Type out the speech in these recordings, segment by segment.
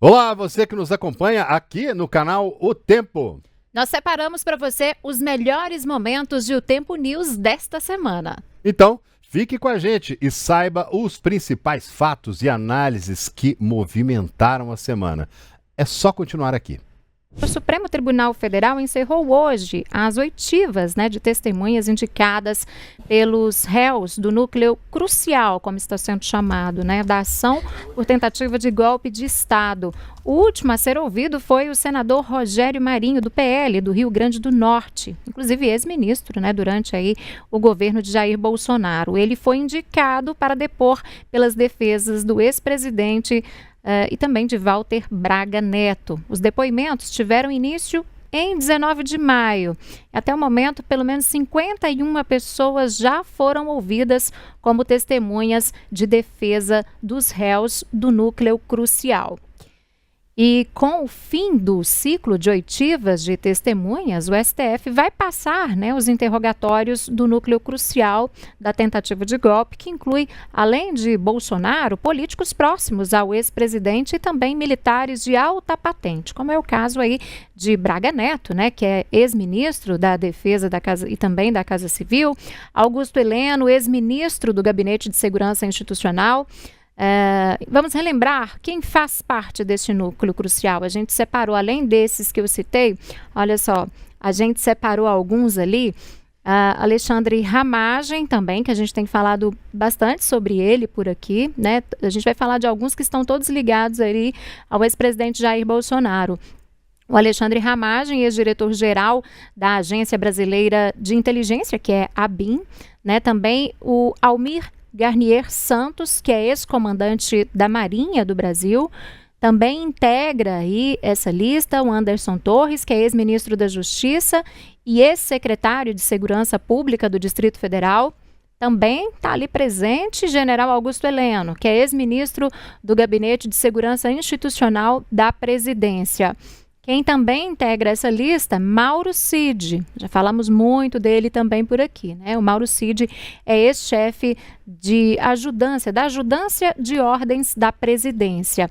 Olá, você que nos acompanha aqui no canal O Tempo. Nós separamos para você os melhores momentos de O Tempo News desta semana. Então, fique com a gente e saiba os principais fatos e análises que movimentaram a semana. É só continuar aqui. O Supremo Tribunal Federal encerrou hoje as oitivas de testemunhas indicadas pelos réus do núcleo crucial, como está sendo chamado, da ação por tentativa de golpe de Estado. O último a ser ouvido foi o senador Rogério Marinho, do PL, do Rio Grande do Norte, inclusive ex-ministro, durante aí o governo de Jair Bolsonaro. Ele foi indicado para depor pelas defesas do ex-presidente e também de Walter Braga Neto. Os depoimentos tiveram início em 19 de maio. Até o momento, pelo menos 51 pessoas já foram ouvidas como testemunhas de defesa dos réus do núcleo crucial. E com o fim do ciclo de oitivas de testemunhas, o STF vai passar os interrogatórios do núcleo crucial da tentativa de golpe, que inclui, além de Bolsonaro, políticos próximos ao ex-presidente e também militares de alta patente, como é o caso aí de Braga Neto, que é ex-ministro da Defesa da Casa e também da Casa Civil, Augusto Heleno, ex-ministro do Gabinete de Segurança Institucional. Vamos relembrar quem faz parte deste núcleo crucial. A gente separou, além desses que eu citei, olha só, a gente separou alguns ali. Alexandre Ramagem também, que a gente tem falado bastante sobre ele por aqui, A gente vai falar de alguns que estão todos ligados ali ao ex-presidente Jair Bolsonaro. O Alexandre Ramagem, ex-diretor-geral da Agência Brasileira de Inteligência, que é a ABIN, Também o Almir Garnier Santos, que é ex-comandante da Marinha do Brasil. Também integra aí essa lista o Anderson Torres, que é ex-ministro da Justiça e ex-secretário de Segurança Pública do Distrito Federal. Também está ali presente General Augusto Heleno, que é ex-ministro do Gabinete de Segurança Institucional da Presidência. Quem também integra essa lista, Mauro Cid. Já falamos muito dele também por aqui, O Mauro Cid é ex-chefe da ajudância de ordens da presidência.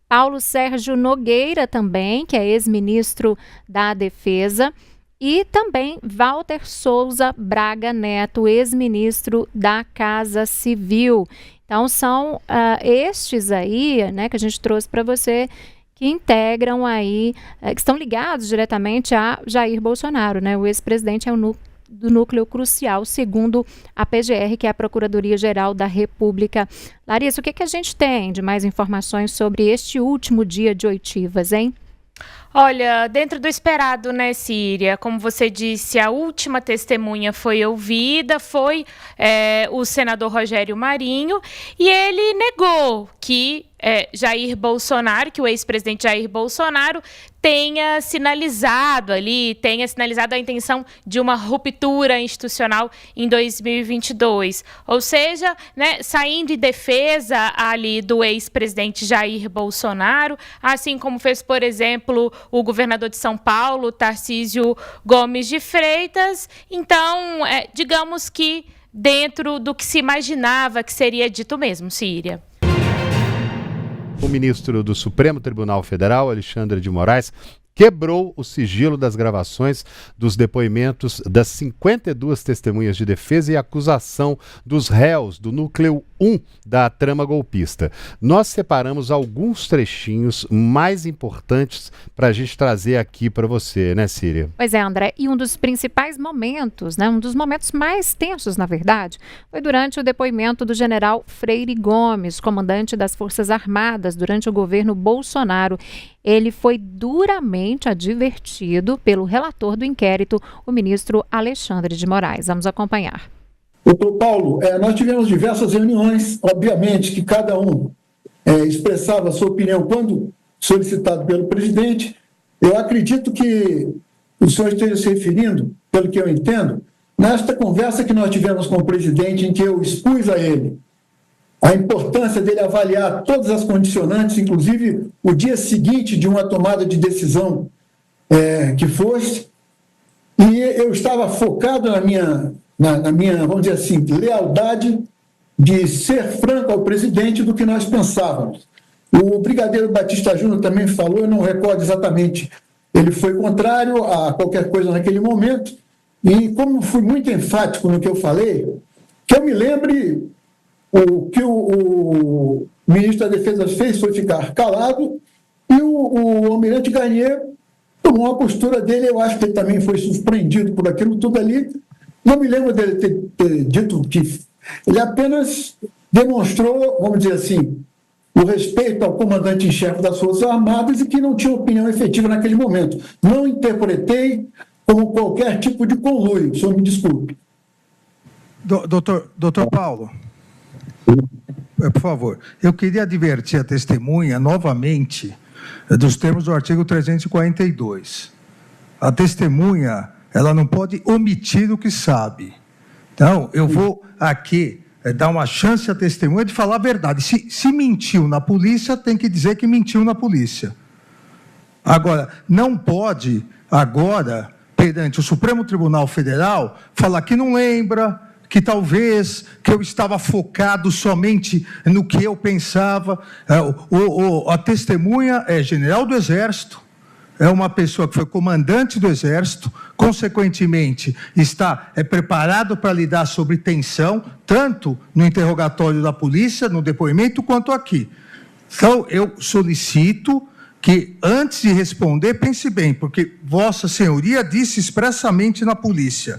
Paulo Sérgio Nogueira também, que é ex-ministro da Defesa. E também Walter Souza Braga Neto, ex-ministro da Casa Civil. Então são estes aí, que a gente trouxe para você, que integram aí, que estão ligados diretamente a Jair Bolsonaro, O ex-presidente é do núcleo crucial, segundo a PGR, que é a Procuradoria-Geral da República. Larissa, o que a gente tem de mais informações sobre este último dia de oitivas, hein? Olha, dentro do esperado, Síria, como você disse, a última testemunha foi ouvida, foi o senador Rogério Marinho, e ele negou que Jair Bolsonaro, que o ex-presidente Jair Bolsonaro tenha sinalizado a intenção de uma ruptura institucional em 2022. Ou seja, saindo em defesa ali do ex-presidente Jair Bolsonaro, assim como fez, por exemplo, o governador de São Paulo, Tarcísio Gomes de Freitas. Então, digamos que dentro do que se imaginava que seria dito mesmo, Síria. O ministro do Supremo Tribunal Federal, Alexandre de Moraes, quebrou o sigilo das gravações dos depoimentos das 52 testemunhas de defesa e acusação dos réus do núcleo 1 da trama golpista. Nós separamos alguns trechinhos mais importantes para a gente trazer aqui para você, Síria? Pois é, André, e um dos principais momentos, um dos momentos mais tensos, na verdade, foi durante o depoimento do general Freire Gomes, comandante das Forças Armadas durante o governo Bolsonaro. Ele foi duramente advertido pelo relator do inquérito, o ministro Alexandre de Moraes. Vamos acompanhar. Doutor Paulo, nós tivemos diversas reuniões, obviamente que cada um expressava a sua opinião quando solicitado pelo presidente. Eu acredito que o senhor esteja se referindo, pelo que eu entendo, nesta conversa que nós tivemos com o presidente, em que eu expus a ele a importância dele avaliar todas as condicionantes, inclusive o dia seguinte de uma tomada de decisão que fosse, e eu estava focado na minha, vamos dizer assim, lealdade de ser franco ao presidente do que nós pensávamos. O brigadeiro Batista Júnior também falou, eu não recordo exatamente, ele foi contrário a qualquer coisa naquele momento, e como fui muito enfático no que eu falei, que eu me lembre, o que o ministro da Defesa fez foi ficar calado, e o almirante Garnier tomou uma postura dele, eu acho que ele também foi surpreendido por aquilo tudo ali. Não me lembro dele ter dito que ele apenas demonstrou, vamos dizer assim, o respeito ao comandante em chefe das Forças Armadas e que não tinha opinião efetiva naquele momento. Não interpretei como qualquer tipo de conluio, o senhor me desculpe. Doutor Paulo, por favor, eu queria advertir a testemunha novamente dos termos do artigo 342. A testemunha, ela não pode omitir o que sabe. Então, eu vou aqui dar uma chance à testemunha de falar a verdade. Se mentiu na polícia, tem que dizer que mentiu na polícia. Agora, não pode, agora, perante o Supremo Tribunal Federal, falar que não lembra, que talvez, que eu estava focado somente no que eu pensava. A testemunha é general do Exército, é uma pessoa que foi comandante do Exército, consequentemente está preparado para lidar sobre tensão, tanto no interrogatório da polícia, no depoimento, quanto aqui. Então, eu solicito que, antes de responder, pense bem, porque Vossa Senhoria disse expressamente na polícia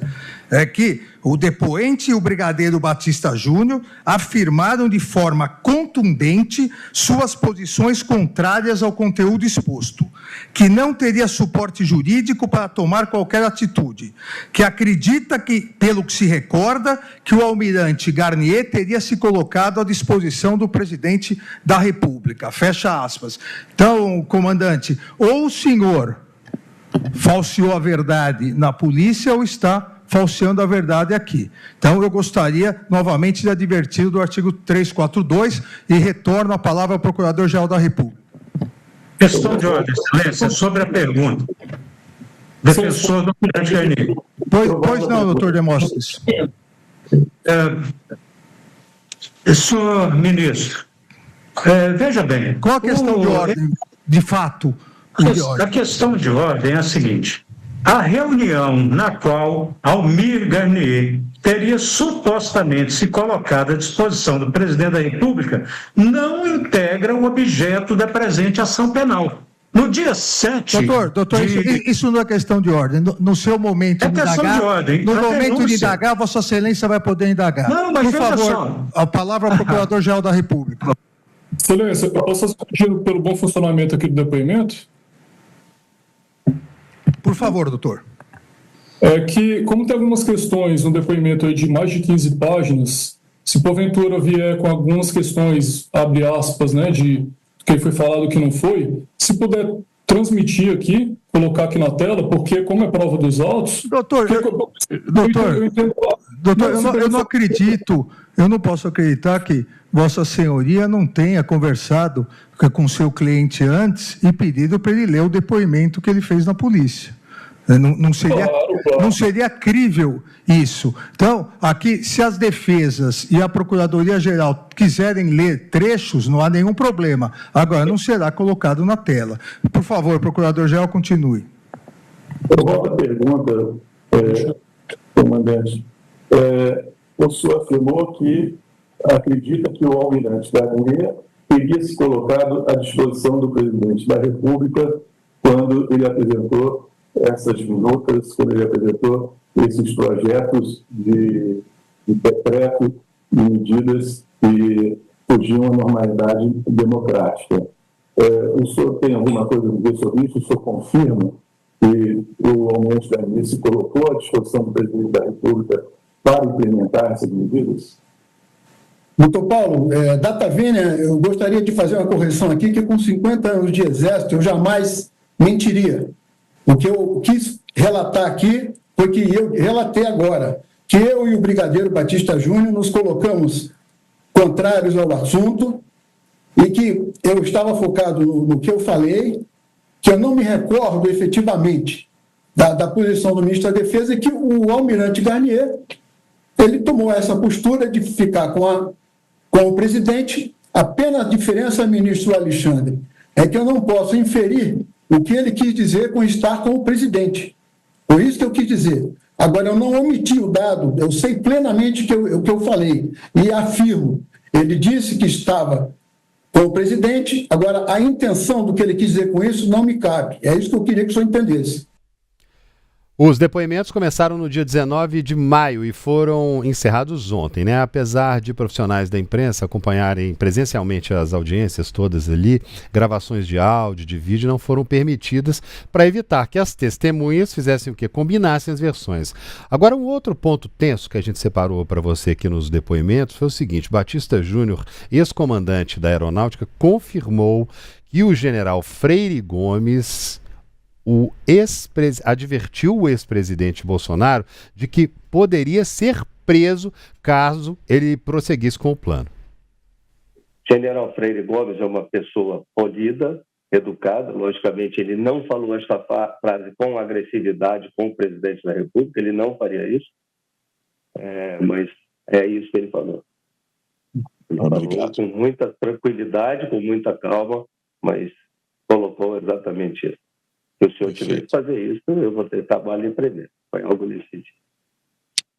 que o depoente e o brigadeiro Batista Júnior afirmaram de forma contundente suas posições contrárias ao conteúdo exposto, que não teria suporte jurídico para tomar qualquer atitude, que acredita que, pelo que se recorda, que o almirante Garnier teria se colocado à disposição do presidente da República. Fecha aspas. Então, comandante, ou o senhor falseou a verdade na polícia ou está falseando a verdade aqui. Então, eu gostaria novamente de advertir do artigo 342 e retorno a palavra ao Procurador-Geral da República. Questão de ordem, excelência, sobre a pergunta. Defensor do almirante Garnier. Pois não, doutor Demóstenes. Senhor ministro, veja bem. Qual a questão de ordem, de fato? A questão de ordem é a seguinte: a reunião na qual Almir Garnier teria supostamente se colocado à disposição do presidente da República não integra o objeto da presente ação penal. No dia 7... Doutor, isso não é questão de ordem. No seu momento de indagar, de ordem. No momento de indagar, Vossa Excelência vai poder indagar. Não, mas por favor, só. A palavra ao Procurador-Geral da República. Excelência, eu posso pedir pelo bom funcionamento aqui do depoimento? Por favor, doutor. É que, como tem algumas questões no depoimento aí de mais de 15 páginas, se porventura vier com algumas questões, abre aspas, né, de que foi falado e que não foi, se puder transmitir aqui, colocar aqui na tela, porque como é prova dos autos... Doutor, eu não acredito, eu não posso acreditar que Vossa Senhoria não tenha conversado com seu cliente antes e pedido para ele ler o depoimento que ele fez na polícia. Não seria crível isso. Então, aqui, se as defesas e a Procuradoria-Geral quiserem ler trechos, não há nenhum problema. Agora, não será colocado na tela. Por favor, Procurador-Geral, continue. Eu volto à pergunta, comandante. O senhor afirmou que acredita que o almirante Garnier teria se colocado à disposição do presidente da República quando ele apresentou essas minutas, quando ele apresentou esses projetos de decreto e medidas que fugiam à normalidade democrática. O senhor tem alguma coisa a dizer sobre isso? O senhor confirma que o almirante Garnier se colocou à disposição do presidente da República para implementar essas medidas? Doutor Paulo, data vênia, eu gostaria de fazer uma correção aqui, que com 50 anos de exército eu jamais mentiria. O que eu quis relatar aqui foi que eu relatei agora, que eu e o brigadeiro Batista Júnior nos colocamos contrários ao assunto e que eu estava focado no que eu falei, que eu não me recordo efetivamente da posição do ministro da Defesa e que o almirante Garnier, ele tomou essa postura de ficar com o presidente Apenas a diferença, ministro Alexandre, é que eu não posso inferir o que ele quis dizer com estar com o presidente. Foi isso que eu quis dizer. Agora, eu não omiti o dado, eu sei plenamente o que eu falei, e afirmo. Ele disse que estava com o presidente, agora a intenção do que ele quis dizer com isso não me cabe. É isso que eu queria que o senhor entendesse. Os depoimentos começaram no dia 19 de maio e foram encerrados ontem, né? Apesar de profissionais da imprensa acompanharem presencialmente as audiências todas ali, gravações de áudio, de vídeo não foram permitidas para evitar que as testemunhas fizessem o quê? Combinassem as versões. Agora, um outro ponto tenso que a gente separou para você aqui nos depoimentos foi o seguinte: Batista Júnior, ex-comandante da Aeronáutica, confirmou que o general Freire Gomes advertiu o ex-presidente Bolsonaro de que poderia ser preso caso ele prosseguisse com o plano. General Freire Gomes é uma pessoa polida, educada. Logicamente, ele não falou esta frase com agressividade com o presidente da República, ele não faria isso, mas é isso que ele falou. Ele falou com muita tranquilidade, com muita calma, mas colocou exatamente isso. Se o senhor tiver que fazer isso, eu vou ter trabalho em prender. Foi algo nesse sentido.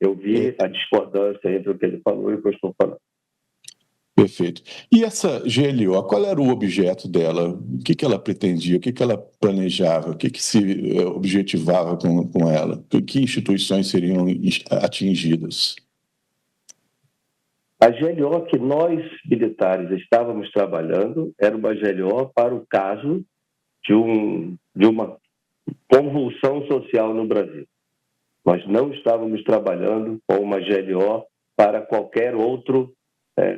Eu vi a discordância entre o que ele falou e o que eu estou falando. Perfeito. E essa GLO, qual era o objeto dela? O que ela pretendia? O que ela planejava? O que se objetivava com ela? Que instituições seriam atingidas? A GLO que nós, militares, estávamos trabalhando era uma GLO para o caso de uma convulsão social no Brasil. Nós não estávamos trabalhando com uma GLO para qualquer outro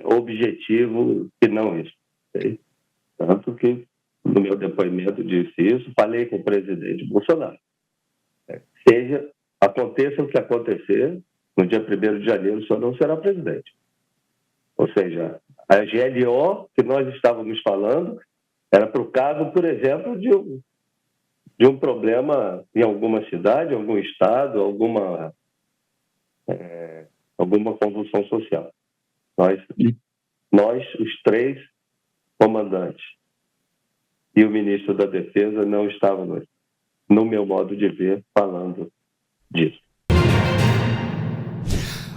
objetivo que não isso. Okay? Tanto que, no meu depoimento, disse isso, falei com o presidente Bolsonaro. Aconteça o que acontecer, no dia 1º de janeiro, o senhor não será presidente. Ou seja, a GLO que nós estávamos falando era para o caso, por exemplo, de um problema em alguma cidade, algum estado, alguma convulsão social. Nós, os 3 comandantes e o ministro da Defesa não estávamos, no meu modo de ver, falando disso.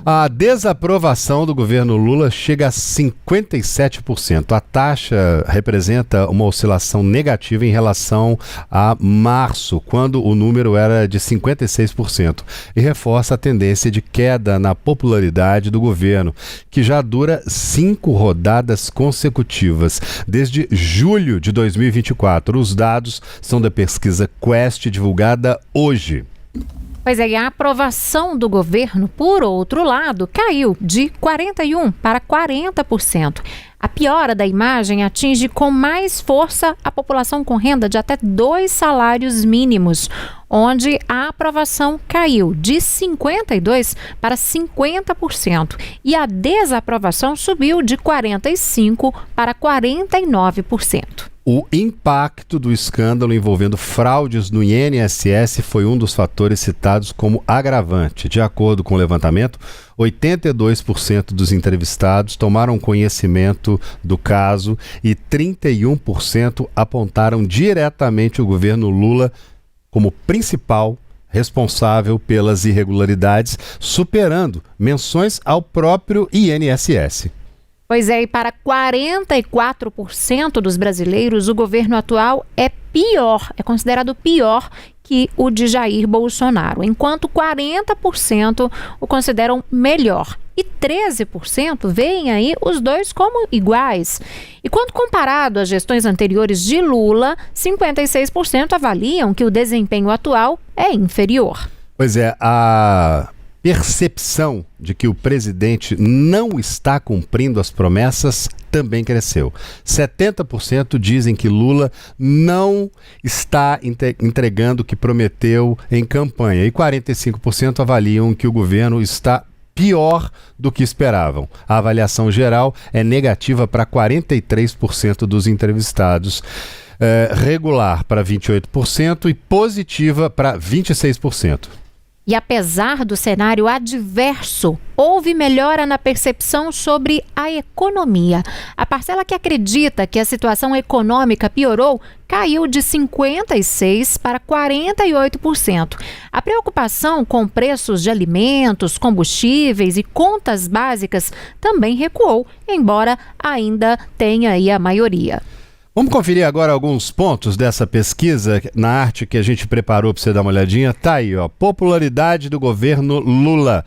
A desaprovação do governo Lula chega a 57%. A taxa representa uma oscilação negativa em relação a março, quando o número era de 56%, e reforça a tendência de queda na popularidade do governo, que já dura 5 rodadas consecutivas, desde julho de 2024. Os dados são da pesquisa Quest, divulgada hoje. Pois é, e a aprovação do governo, por outro lado, caiu de 41% para 40%. A piora da imagem atinge com mais força a população com renda de até 2 salários mínimos, onde a aprovação caiu de 52% para 50% e a desaprovação subiu de 45% para 49%. O impacto do escândalo envolvendo fraudes no INSS foi um dos fatores citados como agravante. De acordo com o levantamento, 82% dos entrevistados tomaram conhecimento do caso e 31% apontaram diretamente o governo Lula como principal responsável pelas irregularidades, superando menções ao próprio INSS. Pois é, e para 44% dos brasileiros, o governo atual é considerado pior que o de Jair Bolsonaro, enquanto 40% o consideram melhor e 13% veem aí os dois como iguais. E quando comparado às gestões anteriores de Lula, 56% avaliam que o desempenho atual é inferior. Pois é, a percepção de que o presidente não está cumprindo as promessas também cresceu. 70% dizem que Lula não está entregando o que prometeu em campanha e 45% avaliam que o governo está pior do que esperavam. A avaliação geral é negativa para 43% dos entrevistados, regular para 28% e positiva para 26%. E apesar do cenário adverso, houve melhora na percepção sobre a economia. A parcela que acredita que a situação econômica piorou caiu de 56% para 48%. A preocupação com preços de alimentos, combustíveis e contas básicas também recuou, embora ainda tenha aí a maioria. Vamos conferir agora alguns pontos dessa pesquisa na arte que a gente preparou para você dar uma olhadinha. Tá aí, ó, popularidade do governo Lula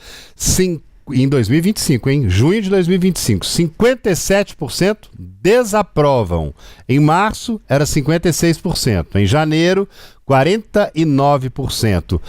em 2025, hein? Junho de 2025, 57% desaprovam. Em março era 56%, em janeiro 49%.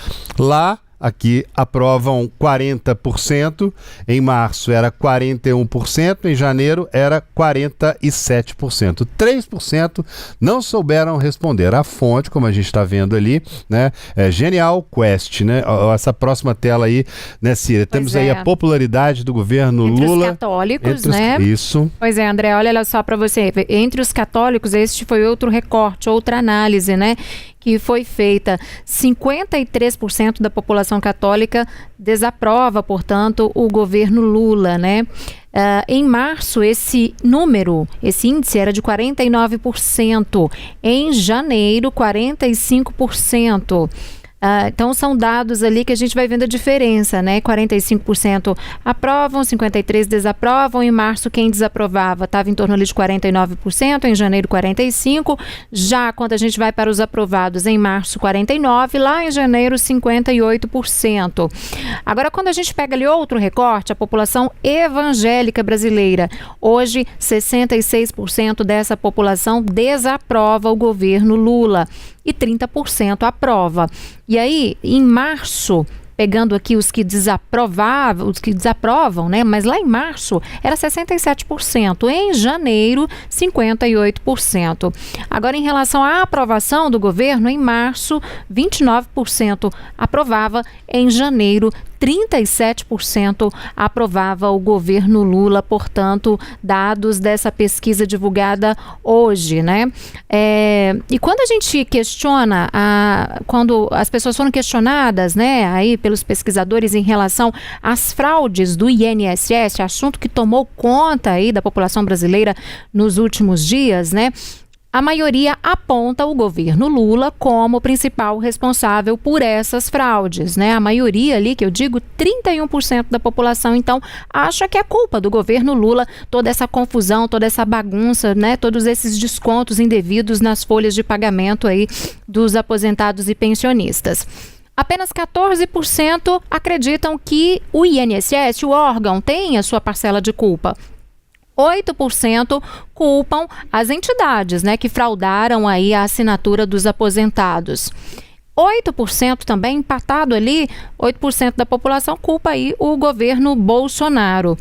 Aqui aprovam 40%, em março era 41%, em janeiro era 47%. 3% não souberam responder. A fonte, como a gente está vendo ali, né, é Genial Quest, né? Essa próxima tela aí, né, Cira? Temos aí a popularidade do governo entre Lula. Os católicos, né? Isso. Pois é, André, olha só para você. Entre os católicos, este foi outro recorte, outra análise, né? Que foi feita. 53% da população católica desaprova, portanto, o governo Lula, né? Em março, esse índice era de 49%. Em janeiro, 45%. Então são dados ali que a gente vai vendo a diferença, né? 45% aprovam, 53% desaprovam. Em março, quem desaprovava estava em torno ali de 49%, em janeiro 45%. Já quando a gente vai para os aprovados, em março 49%, lá em janeiro 58%. Agora, quando a gente pega ali outro recorte, a população evangélica brasileira, hoje 66% dessa população desaprova o governo Lula e 30% aprova. E aí, em março, pegando aqui os que desaprovam, né? Mas lá em março era 67%, em janeiro 58%. Agora, em relação à aprovação do governo, em março 29% aprovava, em janeiro 37% aprovava o governo Lula, portanto, dados dessa pesquisa divulgada hoje, né? E quando a gente questiona, quando as pessoas foram questionadas, né, aí pelos pesquisadores em relação às fraudes do INSS, assunto que tomou conta aí da população brasileira nos últimos dias, né? A maioria aponta o governo Lula como principal responsável por essas fraudes, né? A maioria ali, que eu digo, 31% da população, então, acha que é culpa do governo Lula toda essa confusão, toda essa bagunça, né? Todos esses descontos indevidos nas folhas de pagamento aí dos aposentados e pensionistas. Apenas 14% acreditam que o INSS, o órgão, tem a sua parcela de culpa. 8% culpam as entidades, né, que fraudaram aí a assinatura dos aposentados. 8% também, empatado ali, 8% da população culpa aí o governo Bolsonaro.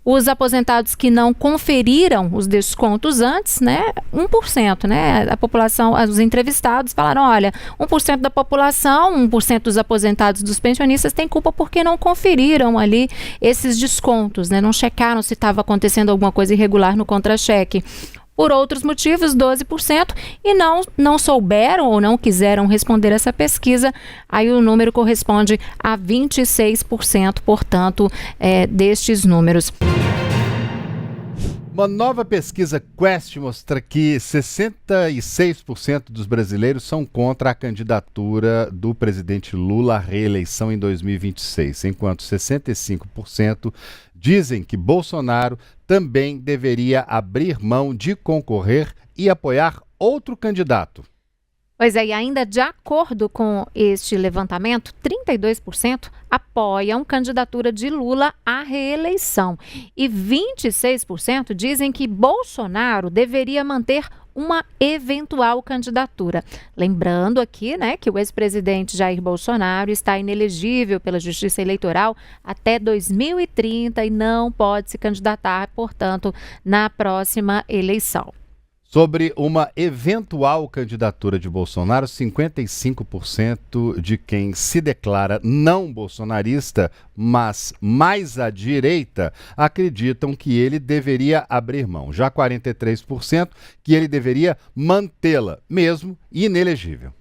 Os aposentados que não conferiram os descontos antes, né, 1%, né, a população, os entrevistados falaram, olha, 1% da população, 1% dos aposentados, dos pensionistas tem culpa porque não conferiram ali esses descontos, né, não checaram se estava acontecendo alguma coisa irregular no contra-cheque. Por outros motivos, 12%, e não souberam ou não quiseram responder essa pesquisa, aí o número corresponde a 26%, portanto, destes números. Uma nova pesquisa Quest mostra que 66% dos brasileiros são contra a candidatura do presidente Lula à reeleição em 2026, enquanto 65% dizem que Bolsonaro também deveria abrir mão de concorrer e apoiar outro candidato. Pois é, e ainda de acordo com este levantamento, 32% apoiam candidatura de Lula à reeleição e 26% dizem que Bolsonaro deveria manter uma eventual candidatura. Lembrando aqui, né, que o ex-presidente Jair Bolsonaro está inelegível pela Justiça Eleitoral até 2030 e não pode se candidatar, portanto, na próxima eleição. Sobre uma eventual candidatura de Bolsonaro, 55% de quem se declara não bolsonarista, mas mais à direita, acreditam que ele deveria abrir mão. Já 43% que ele deveria mantê-la, mesmo inelegível.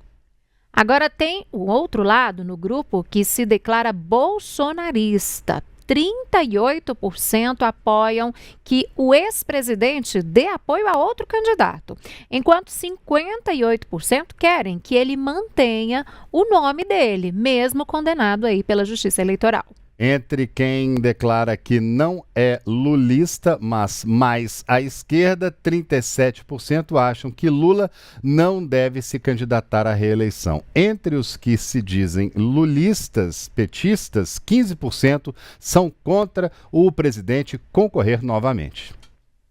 Agora tem o outro lado no grupo que se declara bolsonarista. 38% apoiam que o ex-presidente dê apoio a outro candidato, enquanto 58% querem que ele mantenha o nome dele, mesmo condenado aí pela Justiça Eleitoral. Entre quem declara que não é lulista, mas mais à esquerda, 37% acham que Lula não deve se candidatar à reeleição. Entre os que se dizem lulistas, petistas, 15% são contra o presidente concorrer novamente.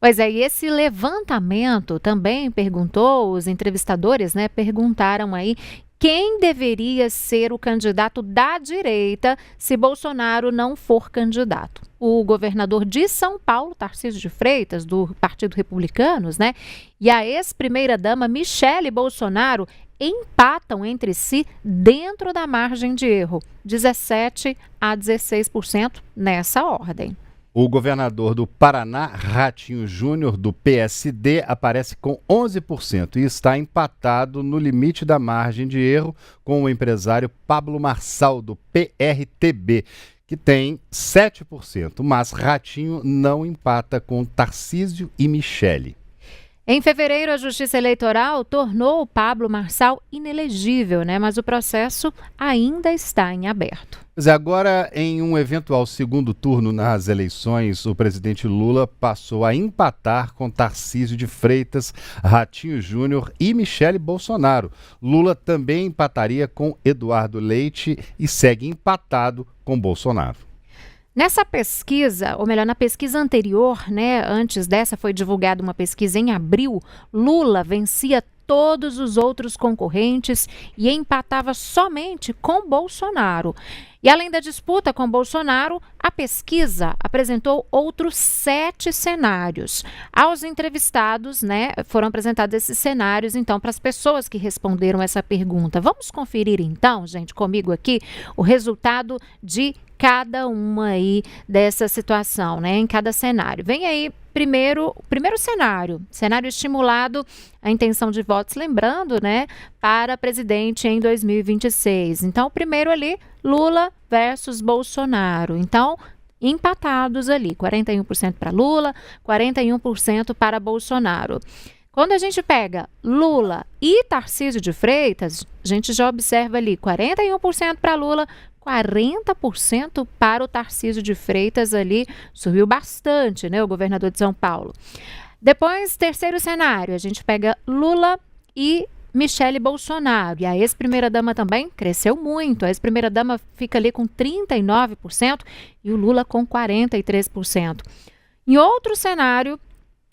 Pois é, e esse levantamento também perguntou, os entrevistadores, né, perguntaram aí quem deveria ser o candidato da direita se Bolsonaro não for candidato. O governador de São Paulo, Tarcísio de Freitas, do Partido Republicanos, né, e a ex-primeira-dama Michele Bolsonaro empatam entre si dentro da margem de erro, 17% a 16% nessa ordem. O governador do Paraná, Ratinho Júnior, do PSD, aparece com 11% e está empatado no limite da margem de erro com o empresário Pablo Marçal, do PRTB, que tem 7%, mas Ratinho não empata com Tarcísio e Michele. Em fevereiro, a Justiça Eleitoral tornou o Pablo Marçal inelegível, né? Mas o processo ainda está em aberto. Mas agora, em um eventual segundo turno nas eleições, o presidente Lula passou a empatar com Tarcísio de Freitas, Ratinho Júnior e Michele Bolsonaro. Lula também empataria com Eduardo Leite e segue empatado com Bolsonaro. Nessa pesquisa, ou melhor, na pesquisa anterior, né, antes dessa foi divulgada uma pesquisa em abril, Lula vencia todos os outros concorrentes e empatava somente com Bolsonaro. E além da disputa com Bolsonaro, a pesquisa apresentou outros 7 cenários. Aos entrevistados, né, foram apresentados esses cenários, então, para as pessoas que responderam essa pergunta. Vamos conferir, então, gente, comigo aqui, o resultado de cada uma aí dessa situação, né, em cada cenário. Vem aí primeiro cenário estimulado a intenção de votos, lembrando, né, para presidente em 2026. Então, o primeiro ali, Lula versus Bolsonaro. Então, empatados ali, 41% para Lula, 41% para Bolsonaro. Quando a gente pega Lula e Tarcísio de Freitas, a gente já observa ali 41% para Lula, 40% para o Tarcísio de Freitas ali, subiu bastante, né, o governador de São Paulo. Depois, terceiro cenário, a gente pega Lula e Michele Bolsonaro. E a ex-primeira-dama também cresceu muito. A ex-primeira-dama fica ali com 39% e o Lula com 43%. Em outro cenário,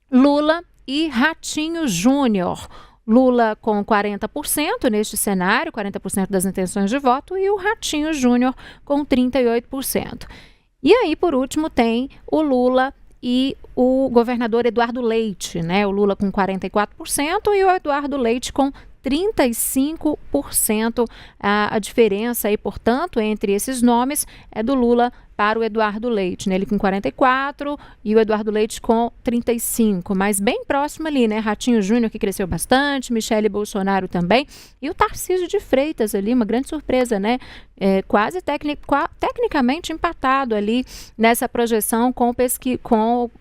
Lula e Ratinho Júnior. Lula com 40% neste cenário, 40% das intenções de voto, e o Ratinho Júnior com 38%. E aí, por último, tem o Lula e o governador Eduardo Leite, né? O Lula com 44% e o Eduardo Leite com 35%. A diferença aí, portanto, entre esses nomes é do Lula para o Eduardo Leite, né? Ele com 44% e o Eduardo Leite com 35%, mas bem próximo ali, né? Ratinho Júnior, que cresceu bastante, Michele Bolsonaro também, e o Tarcísio de Freitas ali, uma grande surpresa, né? Quase tecnicamente empatado ali nessa projeção com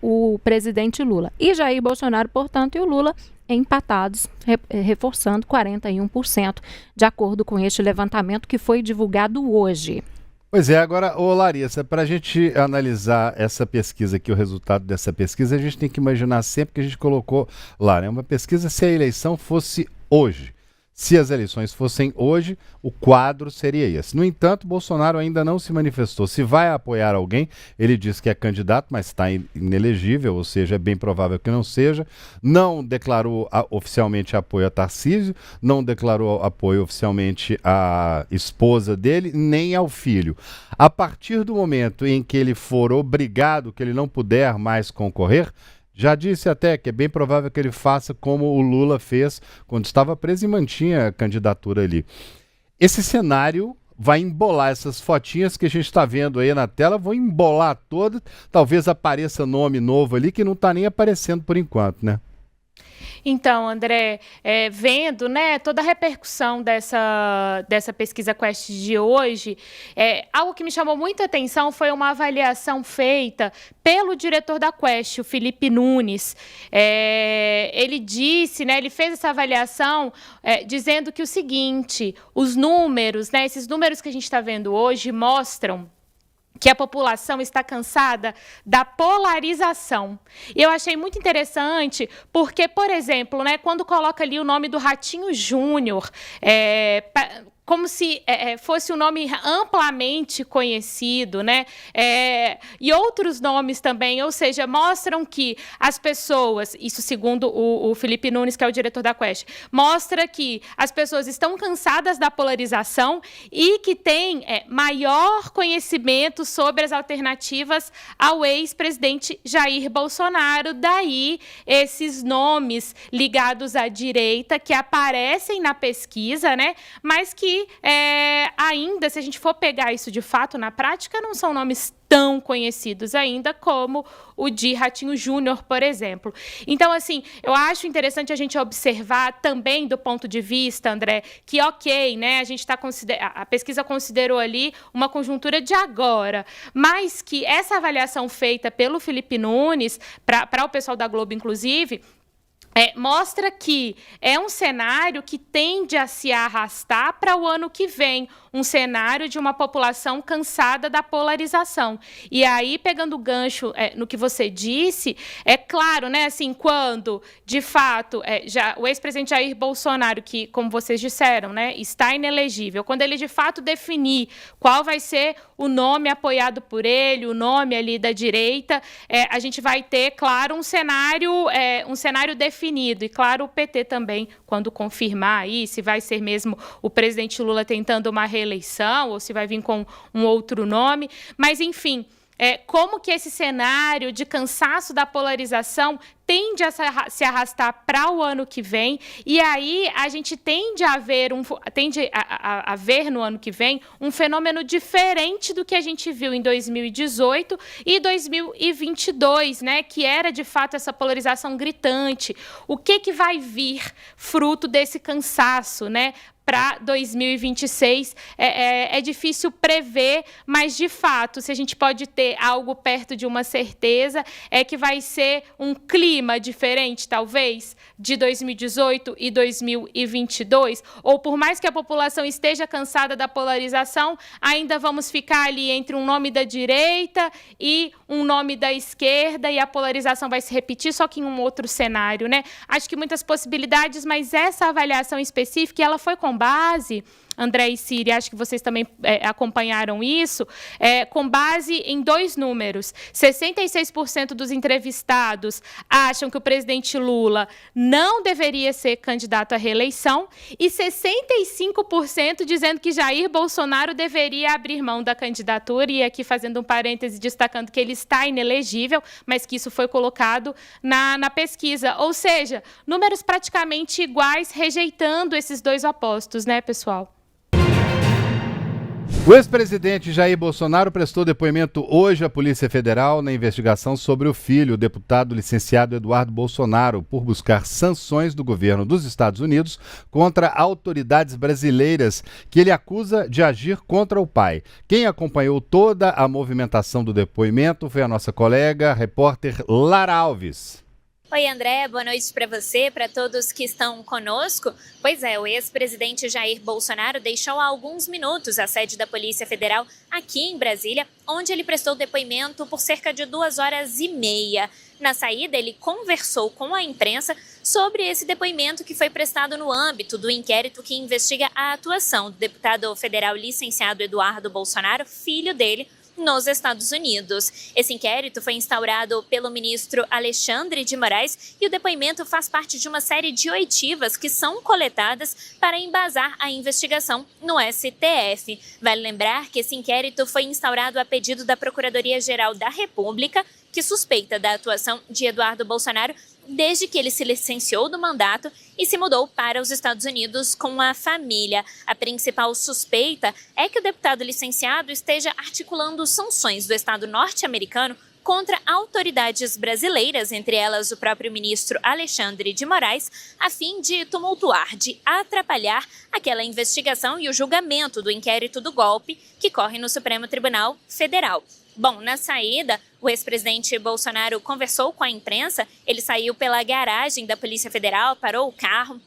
o presidente Lula. E Jair Bolsonaro, portanto, e o Lula empatados, reforçando 41%, de acordo com este levantamento que foi divulgado hoje. Pois é, agora, ô Larissa, para a gente analisar essa pesquisa aqui, o resultado dessa pesquisa, a gente tem que imaginar sempre que a gente colocou lá, né? Uma pesquisa se a eleição fosse hoje. Se as eleições fossem hoje, o quadro seria esse. No entanto, Bolsonaro ainda não se manifestou. Se vai apoiar alguém, ele diz que é candidato, mas está inelegível, ou seja, é bem provável que não seja. Não declarou oficialmente apoio a Tarcísio, não declarou apoio oficialmente à esposa dele, nem ao filho. A partir do momento em que ele for obrigado, que ele não puder mais concorrer, já disse até que é bem provável que ele faça como o Lula fez quando estava preso e mantinha a candidatura ali. Esse cenário vai embolar essas fotinhas que a gente está vendo aí na tela, vão embolar todas, talvez apareça nome novo ali que não está nem aparecendo por enquanto, né? Então, André, vendo, né, toda a repercussão dessa pesquisa Quest de hoje, algo que me chamou muita atenção foi uma avaliação feita pelo diretor da Quest, o Felipe Nunes. Ele disse, né, ele fez essa avaliação dizendo que o seguinte, os números, né, esses números que a gente está vendo hoje mostram que a população está cansada da polarização. E eu achei muito interessante porque, por exemplo, né, quando coloca ali o nome do Ratinho Júnior, como se fosse um nome amplamente conhecido, né? E outros nomes também, ou seja, mostram que as pessoas, isso segundo o Felipe Nunes, que é o diretor da Quest, mostra que as pessoas estão cansadas da polarização e que têm maior conhecimento sobre as alternativas ao ex-presidente Jair Bolsonaro. Daí esses nomes ligados à direita que aparecem na pesquisa, né? Mas que ainda, se a gente for pegar isso de fato na prática, não são nomes tão conhecidos ainda como o de Ratinho Júnior, por exemplo. Então, assim, eu acho interessante a gente observar também do ponto de vista, André, que ok, né, a pesquisa considerou ali uma conjuntura de agora, mas que essa avaliação feita pelo Felipe Nunes, para o pessoal da Globo, inclusive, mostra que é um cenário que tende a se arrastar para o ano que vem, um cenário de uma população cansada da polarização. E aí, pegando o gancho no que você disse, é claro, né, assim, quando, de fato, já o ex-presidente Jair Bolsonaro, que, como vocês disseram, né, está inelegível, quando ele, de fato, definir qual vai ser o nome apoiado por ele, o nome ali da direita, a gente vai ter, claro, um cenário definido. E, claro, o PT também, quando confirmar aí se vai ser mesmo o presidente Lula tentando uma reeleição ou se vai vir com um outro nome. Mas, enfim, como que esse cenário de cansaço da polarização tende a se arrastar para o ano que vem, e aí a gente tende a ver no ano que vem um fenômeno diferente do que a gente viu em 2018 e 2022, né, que era de fato essa polarização gritante. O que vai vir fruto desse cansaço, né? Para 2026 é difícil prever, mas, de fato, se a gente pode ter algo perto de uma certeza, é que vai ser um clima diferente, talvez, de 2018 e 2022, ou por mais que a população esteja cansada da polarização, ainda vamos ficar ali entre um nome da direita e um nome da esquerda, e a polarização vai se repetir, só que em um outro cenário, né? Acho que muitas possibilidades, mas essa avaliação específica, ela foi com base, André e Ciri, acho que vocês também acompanharam isso, com base em 2 números. 66% dos entrevistados acham que o presidente Lula não deveria ser candidato à reeleição e 65% dizendo que Jair Bolsonaro deveria abrir mão da candidatura, e aqui fazendo um parêntese destacando que ele está inelegível, mas que isso foi colocado na pesquisa. Ou seja, números praticamente iguais, rejeitando esses 2 opostos, né, pessoal? O ex-presidente Jair Bolsonaro prestou depoimento hoje à Polícia Federal na investigação sobre o filho, o deputado licenciado Eduardo Bolsonaro, por buscar sanções do governo dos Estados Unidos contra autoridades brasileiras que ele acusa de agir contra o pai. Quem acompanhou toda a movimentação do depoimento foi a nossa colega, repórter Lara Alves. Oi, André, boa noite para você, para todos que estão conosco. Pois é, o ex-presidente Jair Bolsonaro deixou há alguns minutos a sede da Polícia Federal aqui em Brasília, onde ele prestou depoimento por cerca de 2 horas e meia. Na saída, ele conversou com a imprensa sobre esse depoimento que foi prestado no âmbito do inquérito que investiga a atuação do deputado federal licenciado Eduardo Bolsonaro, filho dele, nos Estados Unidos. Esse inquérito foi instaurado pelo ministro Alexandre de Moraes e o depoimento faz parte de uma série de oitivas que são coletadas para embasar a investigação no STF. Vale lembrar que esse inquérito foi instaurado a pedido da Procuradoria-Geral da República, que suspeita da atuação de Eduardo Bolsonaro desde que ele se licenciou do mandato e se mudou para os Estados Unidos com a família. A principal suspeita é que o deputado licenciado esteja articulando sanções do Estado norte-americano contra autoridades brasileiras, entre elas o próprio ministro Alexandre de Moraes, a fim de tumultuar, de atrapalhar aquela investigação e o julgamento do inquérito do golpe que corre no Supremo Tribunal Federal. Bom, na saída, o ex-presidente Bolsonaro conversou com a imprensa, ele saiu pela garagem da Polícia Federal, parou o carro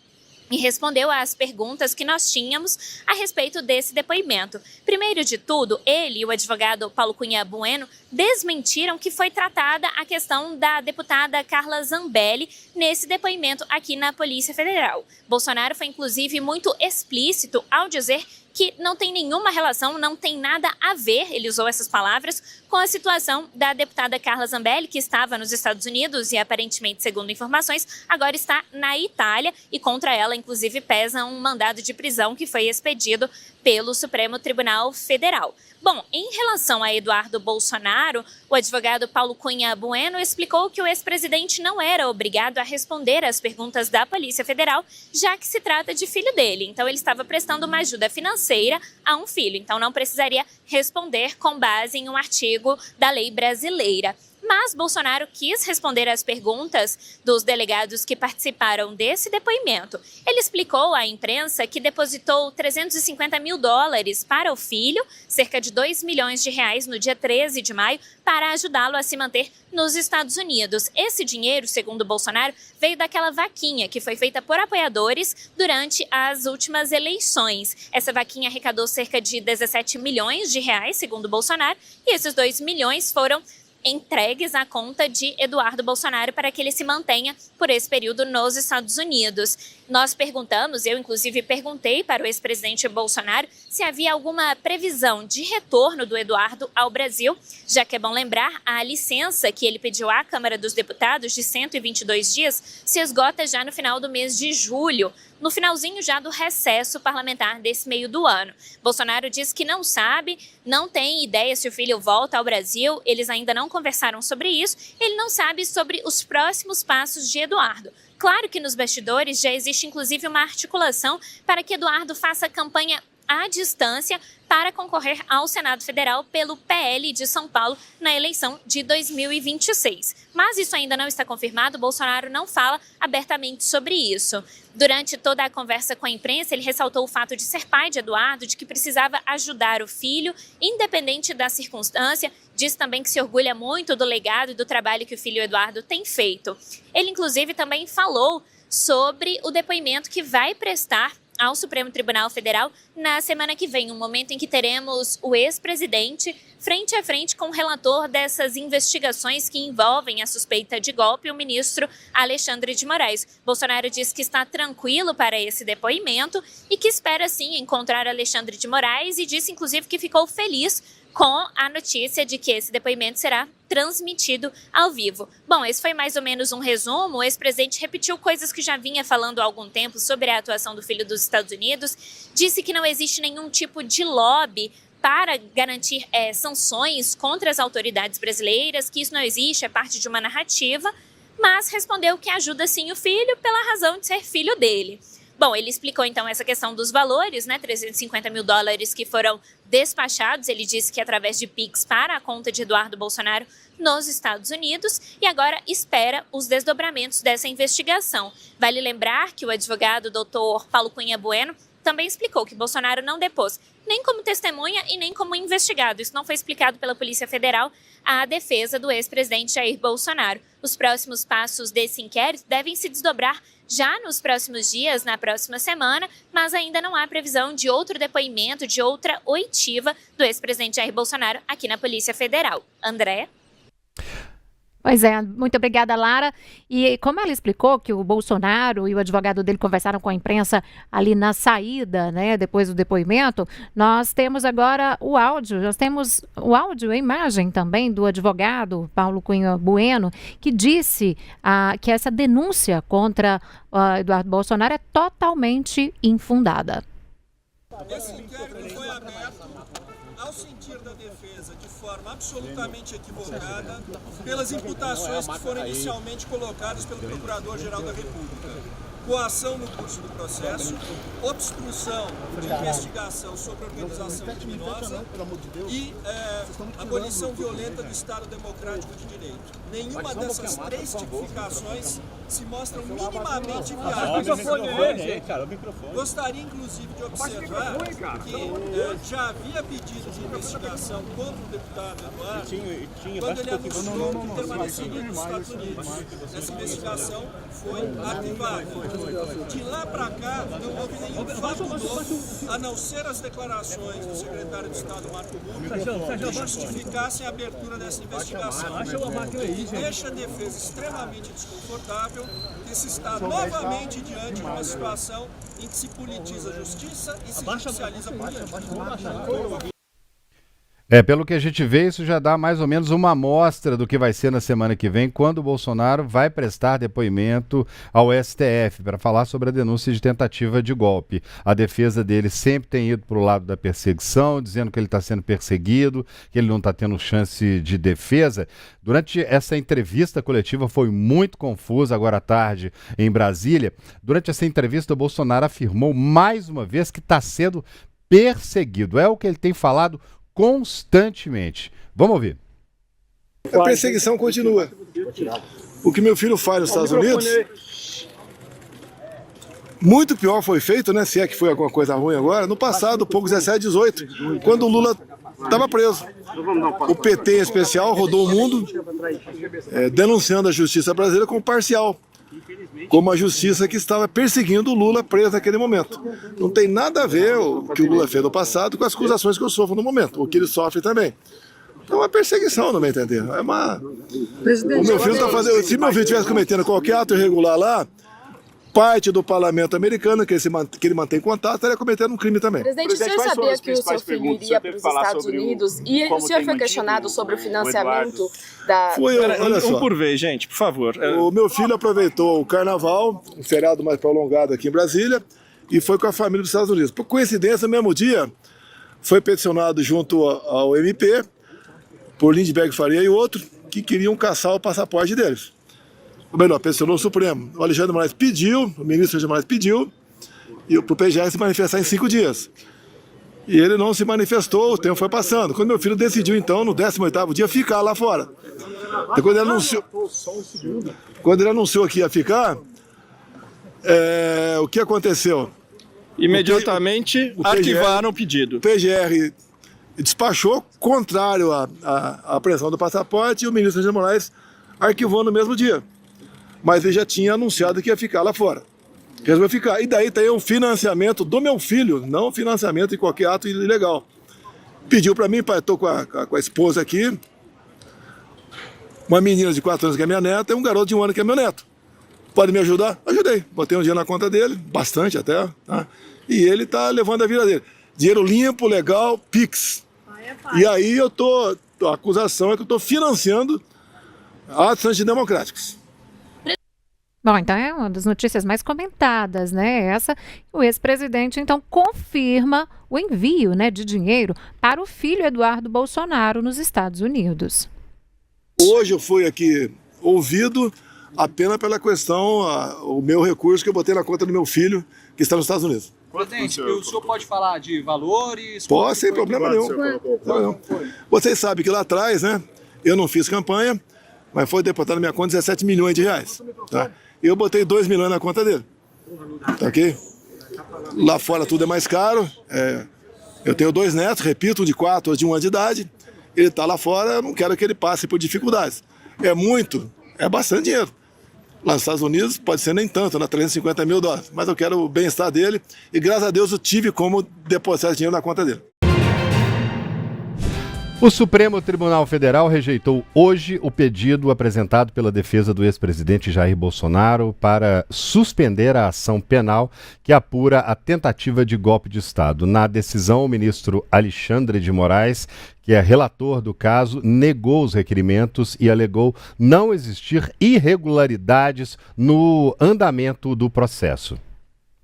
e respondeu às perguntas que nós tínhamos a respeito desse depoimento. Primeiro de tudo, ele e o advogado Paulo Cunha Bueno desmentiram que foi tratada a questão da deputada Carla Zambelli nesse depoimento aqui na Polícia Federal. Bolsonaro foi, inclusive, muito explícito ao dizer que não tem nenhuma relação, não tem nada a ver, ele usou essas palavras, com a situação da deputada Carla Zambelli, que estava nos Estados Unidos e aparentemente, segundo informações, agora está na Itália e contra ela, inclusive, pesa um mandado de prisão que foi expedido pelo Supremo Tribunal Federal. Bom, em relação a Eduardo Bolsonaro, o advogado Paulo Cunha Bueno explicou que o ex-presidente não era obrigado a responder às perguntas da Polícia Federal, já que se trata de filho dele. Então, ele estava prestando uma ajuda financeira a um filho, então não precisaria responder com base em um artigo da lei brasileira. Mas Bolsonaro quis responder às perguntas dos delegados que participaram desse depoimento. Ele explicou à imprensa que depositou $350 mil para o filho, cerca de R$2 milhões no dia 13 de maio, para ajudá-lo a se manter nos Estados Unidos. Esse dinheiro, segundo Bolsonaro, veio daquela vaquinha que foi feita por apoiadores durante as últimas eleições. Essa vaquinha arrecadou cerca de R$17 milhões, segundo Bolsonaro, e esses R$2 milhões foram entregues à conta de Eduardo Bolsonaro para que ele se mantenha por esse período nos Estados Unidos. Nós perguntamos, eu inclusive perguntei para o ex-presidente Bolsonaro se havia alguma previsão de retorno do Eduardo ao Brasil, já que é bom lembrar, a licença que ele pediu à Câmara dos Deputados de 122 dias se esgota já no final do mês de julho, no finalzinho já do recesso parlamentar desse meio do ano. Bolsonaro diz que não sabe, não tem ideia se o filho volta ao Brasil, eles ainda não conversaram sobre isso, ele não sabe sobre os próximos passos de Eduardo. Claro que nos bastidores já existe inclusive uma articulação para que Eduardo faça campanha à distância para concorrer ao Senado Federal pelo PL de São Paulo na eleição de 2026. Mas isso ainda não está confirmado, Bolsonaro não fala abertamente sobre isso. Durante toda a conversa com a imprensa, ele ressaltou o fato de ser pai de Eduardo, de que precisava ajudar o filho, independente da circunstância. Diz também que se orgulha muito do legado e do trabalho que o filho Eduardo tem feito. Ele, inclusive, também falou sobre o depoimento que vai prestar ao Supremo Tribunal Federal na semana que vem, um momento em que teremos o ex-presidente frente a frente com o relator dessas investigações que envolvem a suspeita de golpe, o ministro Alexandre de Moraes. Bolsonaro diz que está tranquilo para esse depoimento e que espera, sim, encontrar Alexandre de Moraes e disse, inclusive, que ficou feliz com a notícia de que esse depoimento será transmitido ao vivo. Bom, esse foi mais ou menos um resumo. O ex-presidente repetiu coisas que já vinha falando há algum tempo sobre a atuação do filho dos Estados Unidos, disse que não existe nenhum tipo de lobby para garantir sanções contra as autoridades brasileiras, que isso não existe, é parte de uma narrativa, mas respondeu que ajuda sim o filho pela razão de ser filho dele. Bom, ele explicou então essa questão dos valores, né, $350 mil que foram despachados, ele disse que através de Pix para a conta de Eduardo Bolsonaro nos Estados Unidos e agora espera os desdobramentos dessa investigação. Vale lembrar que o advogado Dr. Paulo Cunha Bueno também explicou que Bolsonaro não depôs nem como testemunha e nem como investigado. Isso não foi explicado pela Polícia Federal à defesa do ex-presidente Jair Bolsonaro. Os próximos passos desse inquérito devem se desdobrar já nos próximos dias, na próxima semana, mas ainda não há previsão de outro depoimento, de outra oitiva do ex-presidente Jair Bolsonaro aqui na Polícia Federal. André? Pois é, muito obrigada, Lara. E como ela explicou que o Bolsonaro e o advogado dele conversaram com a imprensa ali na saída, né, depois do depoimento, nós temos agora o áudio, a imagem também do advogado Paulo Cunha Bueno, que disse que essa denúncia contra Eduardo Bolsonaro é totalmente infundada. Esse inquérito foi aberto ao sentir da defesa de forma absolutamente equivocada pelas imputações que foram inicialmente colocadas pelo Procurador-Geral da República. coação no curso do processo, obstrução de investigação sobre organização criminosa e abolição violenta do Estado Democrático de Direito. Nenhuma dessas três tipificações se mostram minimamente viáveis. Gostaria, inclusive, de observar que já havia pedido de investigação contra o deputado Eduardo quando ele anunciou que permaneceria nos Estados Unidos. Essa investigação foi arquivada. De lá para cá, não houve nenhum fato novo, a não ser as declarações do secretário de Estado, Marco Rubio, que justificassem a abertura dessa investigação. E deixa a defesa extremamente desconfortável que se está novamente diante de uma situação em que se politiza a justiça e se judicializa a política. Pelo que a gente vê, isso já dá mais ou menos uma amostra do que vai ser na semana que vem, quando o Bolsonaro vai prestar depoimento ao STF para falar sobre a denúncia de tentativa de golpe. A defesa dele sempre tem ido para o lado da perseguição, dizendo que ele está sendo perseguido, que ele não está tendo chance de defesa. Durante essa entrevista coletiva, foi muito confusa agora à tarde em Brasília. Durante essa entrevista, o Bolsonaro afirmou mais uma vez que está sendo perseguido. É o que ele tem falado constantemente. Vamos ouvir. A perseguição continua. O que meu filho faz nos Estados Unidos, muito pior foi feito, né? Se é que foi alguma coisa ruim agora, no passado, pouco 17, 18, quando o Lula estava preso. O PT em especial rodou o mundo denunciando a justiça brasileira como parcial, como a justiça que estava perseguindo o Lula preso naquele momento. Não tem nada a ver o que o Lula fez no passado com as acusações que eu sofro no momento, o que ele sofre também. É uma perseguição, não me entender. É uma... O meu filho está fazendo... Se meu filho estivesse cometendo qualquer ato irregular lá, parte do parlamento americano, que ele mantém contato, estaria cometendo um crime também. Presidente, o senhor sabia que o seu filho iria para os Estados Unidos e o senhor foi questionado sobre o financiamento da... Olha só. Um por vez, gente, por favor. O meu filho aproveitou o carnaval, um feriado mais prolongado aqui em Brasília, e foi com a família dos Estados Unidos. Por coincidência, no mesmo dia, foi peticionado junto ao MP, por Lindbergh Faria e outro, que queriam caçar o passaporte deles. Ou melhor, peticionou o Supremo. O Alexandre de Moraes pediu, o ministro de Moraes pediu, e para o PGR se manifestar em 5 dias. E ele não se manifestou, o tempo foi passando. Quando meu filho decidiu, então, no 18º dia, ficar lá fora. E quando ele anunciou que ia ficar, o que aconteceu? Imediatamente arquivaram o pedido. O PGR despachou, contrário à pressão do passaporte, e o ministro de Moraes arquivou no mesmo dia. Mas ele já tinha anunciado que ia ficar lá fora. Resolveu ficar. E daí tem o financiamento do meu filho, não o financiamento de qualquer ato ilegal. Pediu para mim, pai, estou com a esposa aqui, uma menina de 4 anos que é minha neta e um garoto de 1 ano que é meu neto. Pode me ajudar? Ajudei. Botei um dinheiro na conta dele, bastante até, tá? E ele está levando a vida dele. Dinheiro limpo, legal, Pix. E aí a acusação é que eu estou financiando atos antidemocráticos. Bom, então é uma das notícias mais comentadas, né? Essa, o ex-presidente, então, confirma o envio, né, de dinheiro para o filho Eduardo Bolsonaro nos Estados Unidos. Hoje eu fui aqui ouvido apenas pela questão, o meu recurso que eu botei na conta do meu filho, que está nos Estados Unidos. Presidente, o senhor pode falar de valores? Pode, sem problema nenhum. Vocês sabem que lá atrás, né, eu não fiz campanha, mas foi depositado na minha conta 17 milhões de reais. Tá? Eu botei 2 milhões na conta dele. Tá ok? Lá fora tudo é mais caro. Eu tenho 2 netos, repito, um de 4, outro de 1 ano de idade. Ele está lá fora, eu não quero que ele passe por dificuldades. É bastante dinheiro. Lá nos Estados Unidos pode ser nem tanto, né, 350 mil dólares. Mas eu quero o bem-estar dele e graças a Deus eu tive como depositar esse dinheiro na conta dele. O Supremo Tribunal Federal rejeitou hoje o pedido apresentado pela defesa do ex-presidente Jair Bolsonaro para suspender a ação penal que apura a tentativa de golpe de Estado. Na decisão, o ministro Alexandre de Moraes, que é relator do caso, negou os requerimentos e alegou não existir irregularidades no andamento do processo.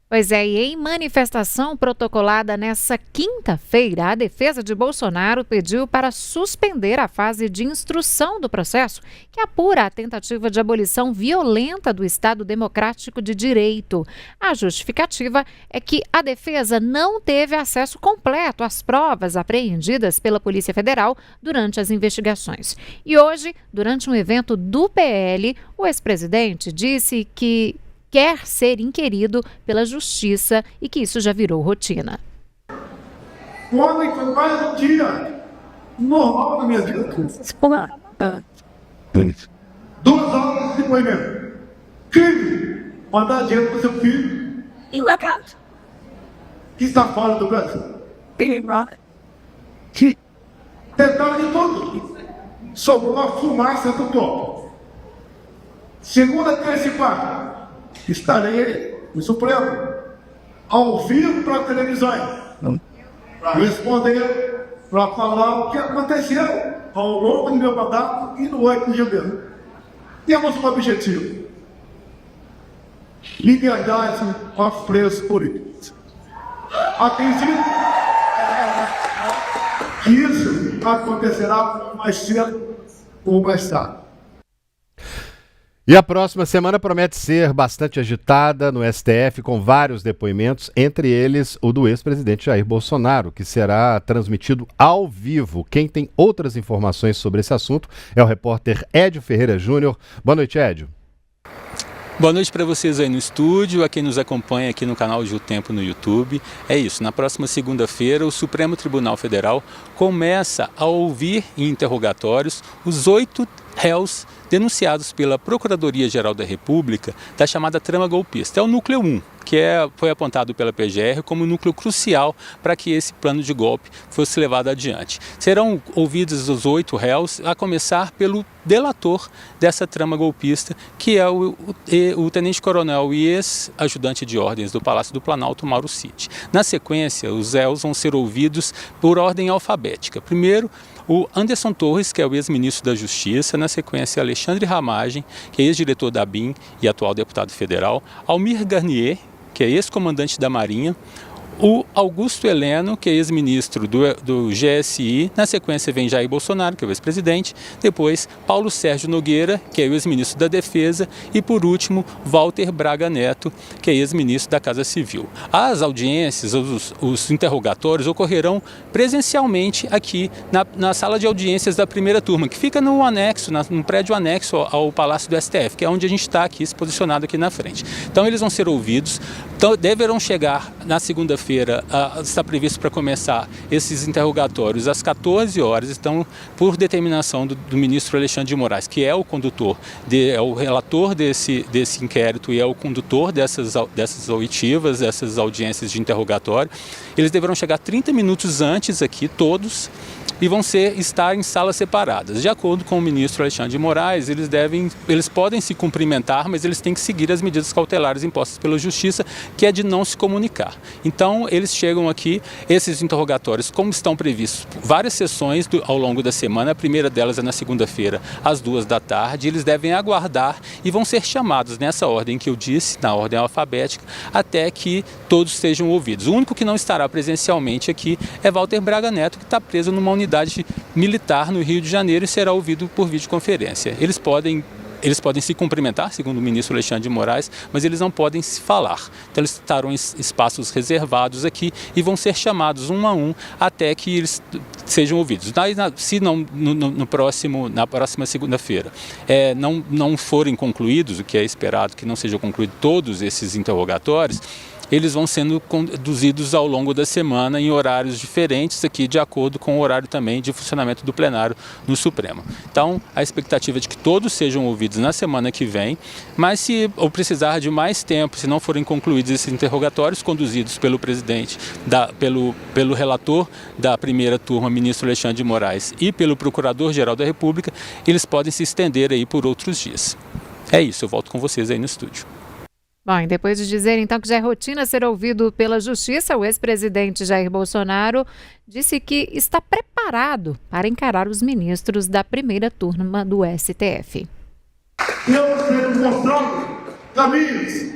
Pois é, e em manifestação protocolada nessa quinta-feira, a defesa de Bolsonaro pediu para suspender a fase de instrução do processo que apura a tentativa de abolição violenta do Estado Democrático de Direito. A justificativa é que a defesa não teve acesso completo às provas apreendidas pela Polícia Federal durante as investigações. E hoje, durante um evento do PL, o ex-presidente disse que quer ser inquirido pela justiça e que isso já virou rotina. Ontem foi mais um dia normal na minha vida. 2 horas de depoimento. Crime, mandar dinheiro para o seu filho. Que está fora do Brasil. Tentaram de tudo. Sobrou a fumaça do topo. Segunda, terça e quarta. Estarei no Supremo, ao vivo para a televisão, para responder, para falar o que aconteceu ao longo do meu mandato e no 8 de janeiro. Temos um objetivo: liberdade aos presos políticos. Acredito que isso acontecerá mais cedo ou mais tarde. E a próxima semana promete ser bastante agitada no STF, com vários depoimentos, entre eles o do ex-presidente Jair Bolsonaro, que será transmitido ao vivo. Quem tem outras informações sobre esse assunto é o repórter Édio Ferreira Júnior. Boa noite, Édio. Boa noite para vocês aí no estúdio, a quem nos acompanha aqui no canal de O Tempo no YouTube. É isso, na próxima segunda-feira o Supremo Tribunal Federal começa a ouvir em interrogatórios os 8 réus denunciados pela Procuradoria-Geral da República da chamada trama golpista. É o núcleo 1, que foi apontado pela PGR como núcleo crucial para que esse plano de golpe fosse levado adiante. Serão ouvidos os 8 réus, a começar pelo delator dessa trama golpista, que é o tenente-coronel e ex-ajudante de ordens do Palácio do Planalto, Mauro Cid. Na sequência, os réus vão ser ouvidos por ordem alfabética. Primeiro, o Anderson Torres, que é o ex-ministro da Justiça, na sequência Alexandre Ramagem, que é ex-diretor da ABIN e atual deputado federal, Almir Garnier, que é ex-comandante da Marinha, o Augusto Heleno, que é ex-ministro do GSI, na sequência vem Jair Bolsonaro, que é o ex-presidente, depois Paulo Sérgio Nogueira, que é o ex-ministro da Defesa, e por último Walter Braga Neto, que é ex-ministro da Casa Civil. As audiências, os interrogatórios ocorrerão presencialmente aqui na sala de audiências da primeira turma, que fica no anexo, num prédio anexo ao Palácio do STF, que é onde a gente está aqui, se posicionado aqui na frente. Então eles vão ser ouvidos, deverão chegar na segunda-feira, está previsto para começar esses interrogatórios às 14 horas, então, por determinação do ministro Alexandre de Moraes, que é o condutor, é o relator desse inquérito e é o condutor dessas oitivas, dessas audiências de interrogatório. Eles deverão chegar 30 minutos antes aqui, todos, e vão estar em salas separadas. De acordo com o ministro Alexandre de Moraes, eles podem se cumprimentar, mas eles têm que seguir as medidas cautelares impostas pela Justiça, que é de não se comunicar. Então, eles chegam aqui, esses interrogatórios, como estão previstos várias sessões ao longo da semana, a primeira delas é na segunda-feira, às 14h, eles devem aguardar e vão ser chamados nessa ordem que eu disse, na ordem alfabética, até que todos sejam ouvidos. O único que não estará presencialmente aqui é Walter Braga Neto, que está preso numa unidade militar no Rio de Janeiro e será ouvido por videoconferência. Eles podem se cumprimentar, segundo o ministro Alexandre de Moraes, mas eles não podem se falar. Então eles estarão em espaços reservados aqui e vão ser chamados um a um até que eles sejam ouvidos. Se não na próxima segunda-feira não forem concluídos, o que é esperado que não sejam concluídos todos esses interrogatórios, eles vão sendo conduzidos ao longo da semana em horários diferentes aqui, de acordo com o horário também de funcionamento do plenário no Supremo. Então, a expectativa é de que todos sejam ouvidos na semana que vem, mas se ou precisar de mais tempo, se não forem concluídos esses interrogatórios conduzidos pelo presidente, pelo relator da primeira turma, ministro Alexandre de Moraes, e pelo Procurador-Geral da República, eles podem se estender aí por outros dias. É isso, eu volto com vocês aí no estúdio. Bom, e depois de dizer então que já é rotina ser ouvido pela Justiça, o ex-presidente Jair Bolsonaro disse que está preparado para encarar os ministros da primeira turma do STF. Eu tenho mostrado caminhos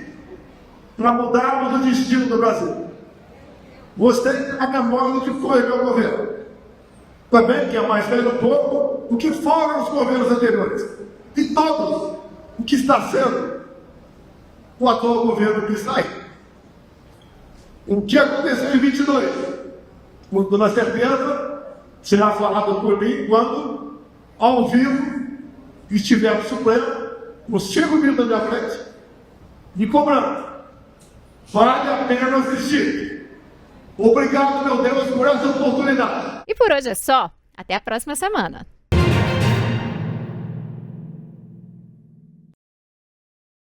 para mudarmos o destino do Brasil. Você tem a memória do que foi meu governo. Também, que é mais velho um pouco, o que foram os governos anteriores. E todos o que está sendo o atual governo que está aí. O que aconteceu em 22? Com toda certeza, será falado por mim quando, ao vivo, estiver no Supremo, os 5 minutos da minha frente, me cobrando. Vale a pena assistir. Obrigado, meu Deus, por essa oportunidade. E por hoje é só. Até a próxima semana.